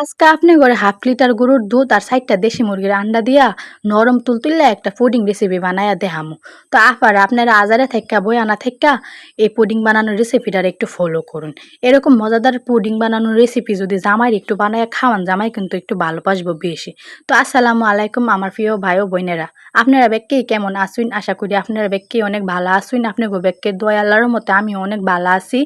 আজকে আপনি ঘরে 1/2 লিটার গরুর দুধ আর 4টা দেশি মুরগির আন্ডা দিয়া নরম তুলতুল্লা একটা পুডিং রেসিপি বানায়া দেহামু। তো আপারা আপনারা আজারে থাইক্কা বইয়া না থাইক্কা এই পুডিং বানানোর রেসিপিটার একটু ফলো করুন। এরকম মজাদার পুডিং বানানোর রেসিপি যদি জামাইর একটু বানায়া খাওয়ান, জামাই কিন্তু একটু ভালোবাসবো বেশি। তো আসসালামু আলাইকুম আমার প্রিয় ভাই ও বোনেরা। আপনারা বেক্কেই কেমন আছুন? আশা করি আপনারা বেক্কেই অনেক ভালো আছুন। আপনাগো বেক্কের দয়া আল্লাহর রহমতে আমি অনেক ভালো আছি।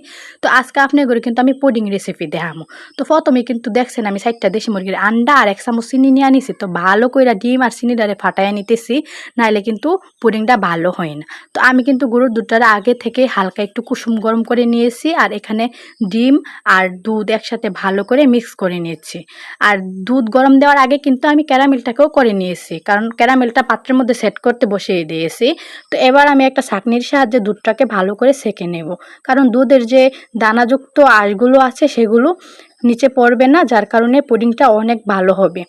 তো আজকে আপনাগরে কিন্তু আমি পুডিং রেসিপি দেখামু। তো প্রথমে কিন্তু দেখছেন আমি 4টা দেশি মুরগির আন্ডা আর 1 চামচ চিনি নিয়ে আনিছি। তো ভালো কইরা ডিম আর চিনিটারে ফাটাইয়া নিতেছি, নাইলে কিন্তু পুডিংটা ভালো হয় না। তো আমি কিন্তু গরুর দুধটারে আগে থেকে হালকা একটু কুসুম গরম করে নিয়েছি, আর এখানে ডিম আর দুধ একসাথে ভালো করে মিক্স করে নিয়েছি। আর দুধ গরম দেওয়ার আগে কিন্তু আমি ক্যারামেলটাকেও করে নিয়েছি, কারণ ক্যারামেলটা পাত্রের মধ্যে সেট করতে বসিয়ে দিয়েছি। তো এবার আমি একটা ছাঁকনির সাহায্যে দুধটাকে ভালো করে সেঁকে নেব, কারণ দুধের যে দানাযুক্ত আঁশগুলো আছে সেগুলো নিচে পড়বে না, যার কারণে পুডিংটা অনেক ভালো হবে।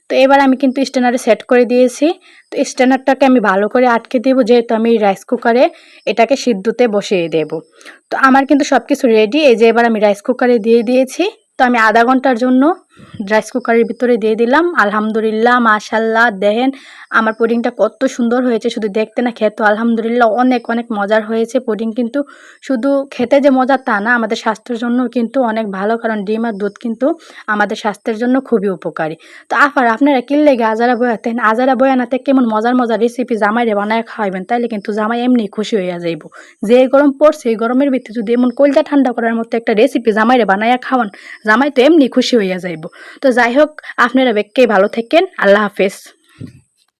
তো এবার আমি কিন্তু স্ট্যানারে সেট করে দিয়েছি। তো স্ট্যানারটাকে আমি ভালো করে আটকে দেবো, যেহেতু আমি রাইস কুকারে এটাকে সিদ্ধতে বসিয়ে দেব। তো আমার কিন্তু সব কিছু রেডি। এই যে এবার আমি রাইস কুকারে দিয়ে দিয়েছি। তো আমি আধা ঘন্টার জন্য রাইস কুকারের ভিতরে দিয়ে দিলাম। আলহামদুলিল্লাহ, মাশাল্লাহ, দেখেন আমার পুডিংটা কত সুন্দর হয়েছে। শুধু দেখতে না, খেতে আলহামদুলিল্লাহ অনেক অনেক মজার হয়েছে। পুডিং কিন্তু শুধু খেতে যে মজার তা না, আমাদের স্বাস্থ্যের জন্য কিন্তু অনেক ভালো, কারণ ডিম আর দুধ কিন্তু আমাদের স্বাস্থ্যের জন্য খুবই উপকারী। তো আপনারা কি লেগে আজারা বয়াতেন? আজারা বয়ানাতে কেমন মজার মজার রেসিপি জামাইরে বানায় খাওয়াবেন, তাইলে কিন্তু জামাই এমনি খুশি হইয়া যাইব। যে গরম পড়ছে, এই গরমের ভিতরে যদি এমন কলজা ঠান্ডা করার মতো একটা রেসিপি জামাইরে বানায়া খাওয়ান, জামাই তো এমনি খুশি হইয়া যাইব। তো যাই হোক, আপনারা বেক্কেই ভালো থাকেন। আল্লাহ হাফেজ।